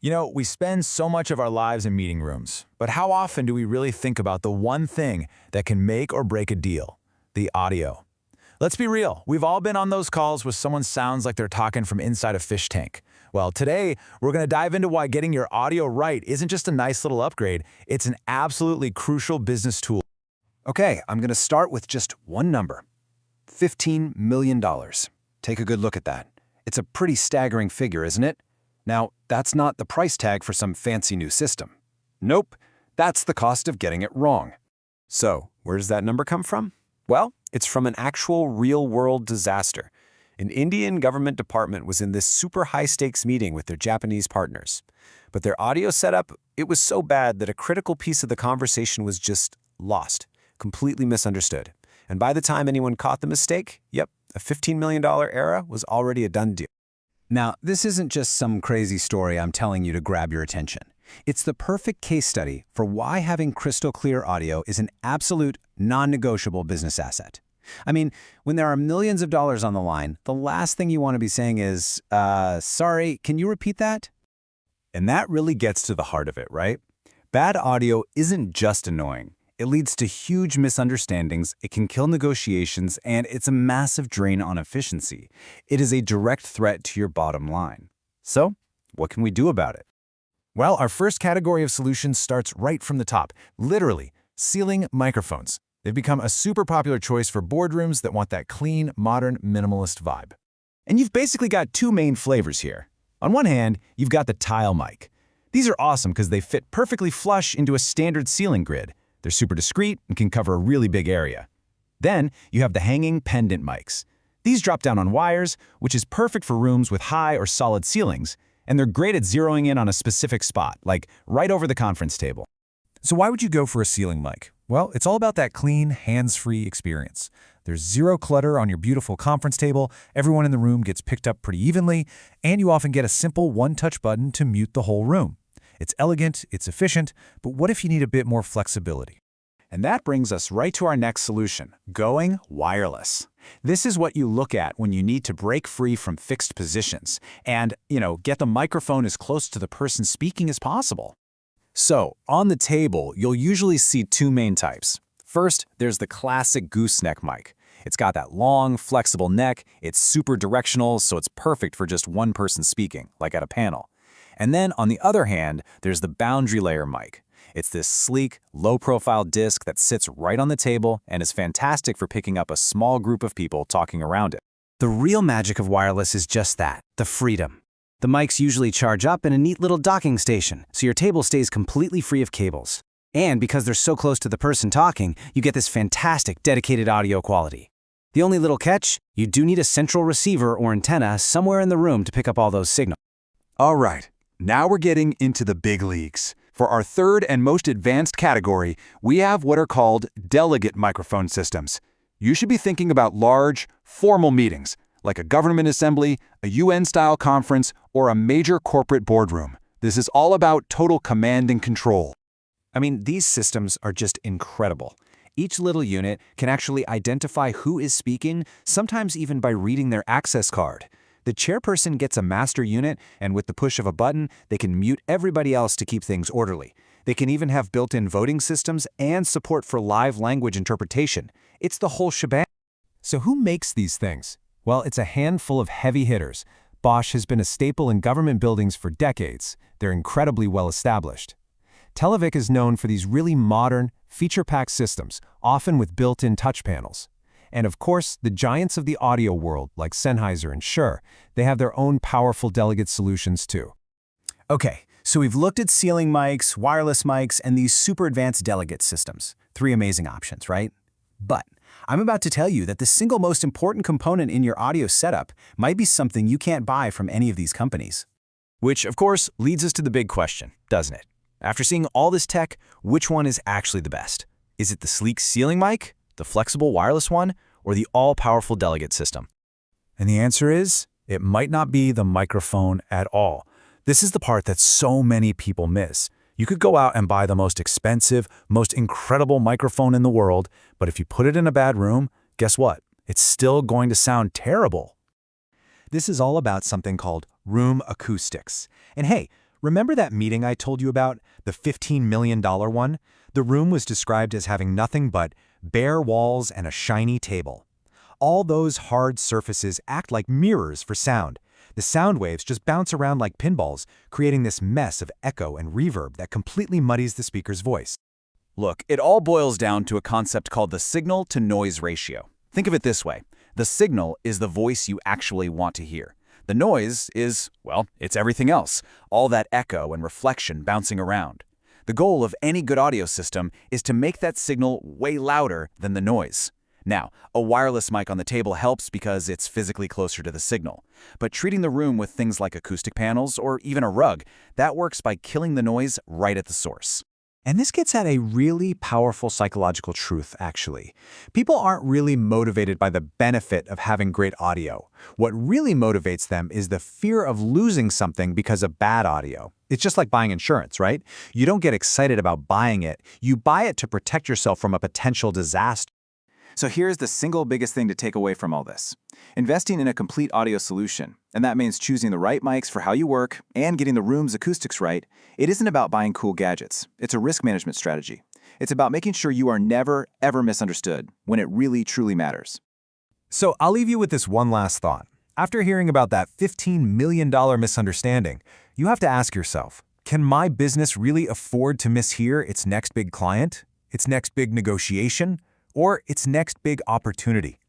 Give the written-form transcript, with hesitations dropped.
You know, we spend so much of our lives in meeting rooms, but how often do we really think about the one thing that can make or break a deal? The audio. Let's be real, we've all been on those calls where someone sounds like they're talking from inside a fish tank. Well, today, we're going to dive into why getting your audio right isn't just a nice little upgrade, it's an absolutely crucial business tool. Okay, I'm going to start with just one number. $15 million. Take a good look at that. It's a pretty staggering figure, isn't it? Now, that's not the price tag for some fancy new system. Nope, that's the cost of getting it wrong. So, where does that number come from? Well, it's from an actual real-world disaster. An Indian government department was in this super high-stakes meeting with their Japanese partners. But their audio setup, it was so bad that a critical piece of the conversation was just lost, completely misunderstood. And by the time anyone caught the mistake, yep, a $15 million error was already a done deal. Now, this isn't just some crazy story I'm telling you to grab your attention. It's the perfect case study for why having crystal clear audio is an absolute, non-negotiable business asset. I mean, when there are millions of dollars on the line, the last thing you want to be saying is, sorry, can you repeat that? And that really gets to the heart of it, right? Bad audio isn't just annoying. It leads to huge misunderstandings, it can kill negotiations, and it's a massive drain on efficiency. It is a direct threat to your bottom line. So, what can we do about it? Well, our first category of solutions starts right from the top, literally, ceiling microphones. They've become a super popular choice for boardrooms that want that clean, modern, minimalist vibe. And you've basically got two main flavors here. On one hand, you've got the tile mic. These are awesome because they fit perfectly flush into a standard ceiling grid. They're super discreet and can cover a really big area. Then, you have the hanging pendant mics. These drop down on wires, which is perfect for rooms with high or solid ceilings, and they're great at zeroing in on a specific spot, like right over the conference table. So why would you go for a ceiling mic? Well, it's all about that clean, hands-free experience. There's zero clutter on your beautiful conference table, everyone in the room gets picked up pretty evenly, and you often get a simple one-touch button to mute the whole room. It's elegant, it's efficient, but what if you need a bit more flexibility? And that brings us right to our next solution, going wireless. This is what you look at when you need to break free from fixed positions and, get the microphone as close to the person speaking as possible. So, on the table, you'll usually see two main types. First, there's the classic gooseneck mic. It's got that long, flexible neck, it's super directional, so it's perfect for just one person speaking, like at a panel. And then, on the other hand, there's the boundary layer mic. It's this sleek, low-profile disc that sits right on the table and is fantastic for picking up a small group of people talking around it. The real magic of wireless is just that, the freedom. The mics usually charge up in a neat little docking station, so your table stays completely free of cables. And because they're so close to the person talking, you get this fantastic, dedicated audio quality. The only little catch, you do need a central receiver or antenna somewhere in the room to pick up all those signals. All right, now we're getting into the big leagues. For our third and most advanced category, we have what are called delegate microphone systems. You should be thinking about large, formal meetings, like a government assembly, a UN-style conference, or a major corporate boardroom. This is all about total command and control. I mean, these systems are just incredible. Each little unit can actually identify who is speaking, sometimes even by reading their access card. The chairperson gets a master unit, and with the push of a button, they can mute everybody else to keep things orderly. They can even have built-in voting systems and support for live language interpretation. It's the whole shebang. So who makes these things? Well, it's a handful of heavy hitters. Bosch has been a staple in government buildings for decades. They're incredibly well established. Televic is known for these really modern, feature-packed systems, often with built-in touch panels. And of course, the giants of the audio world, like Sennheiser and Shure, they have their own powerful delegate solutions too. Okay, so we've looked at ceiling mics, wireless mics, and these super advanced delegate systems. Three amazing options, right? But I'm about to tell you that the single most important component in your audio setup might be something you can't buy from any of these companies. Which, of course, leads us to the big question, doesn't it? After seeing all this tech, which one is actually the best? Is it the sleek ceiling mic, the flexible wireless one, or the all-powerful delegate system? And the answer is, it might not be the microphone at all. This is the part that so many people miss. You could go out and buy the most expensive, most incredible microphone in the world, but if you put it in a bad room, guess what? It's still going to sound terrible. This is all about something called room acoustics. And hey, Remember that meeting I told you about, the $15 million one? The room was described as having nothing but bare walls and a shiny table. All those hard surfaces act like mirrors for sound. The sound waves just bounce around like pinballs, creating this mess of echo and reverb that completely muddies the speaker's voice. Look, it all boils down to a concept called the signal-to-noise ratio. Think of it this way. The signal is the voice you actually want to hear. The noise is, well, it's everything else, all that echo and reflection bouncing around. The goal of any good audio system is to make that signal way louder than the noise. Now, a wireless mic on the table helps because it's physically closer to the signal. But treating the room with things like acoustic panels or even a rug, that works by killing the noise right at the source. And this gets at a really powerful psychological truth, actually. People aren't really motivated by the benefit of having great audio. What really motivates them is the fear of losing something because of bad audio. It's just like buying insurance, right? You don't get excited about buying it. You buy it to protect yourself from a potential disaster. So here's the single biggest thing to take away from all this. Investing in a complete audio solution, and that means choosing the right mics for how you work and getting the room's acoustics right, it isn't about buying cool gadgets. It's a risk management strategy. It's about making sure you are never, ever misunderstood when it really, truly matters. So I'll leave you with this one last thought. After hearing about that $15 million misunderstanding, you have to ask yourself, can my business really afford to mishear its next big client, its next big negotiation, or its next big opportunity?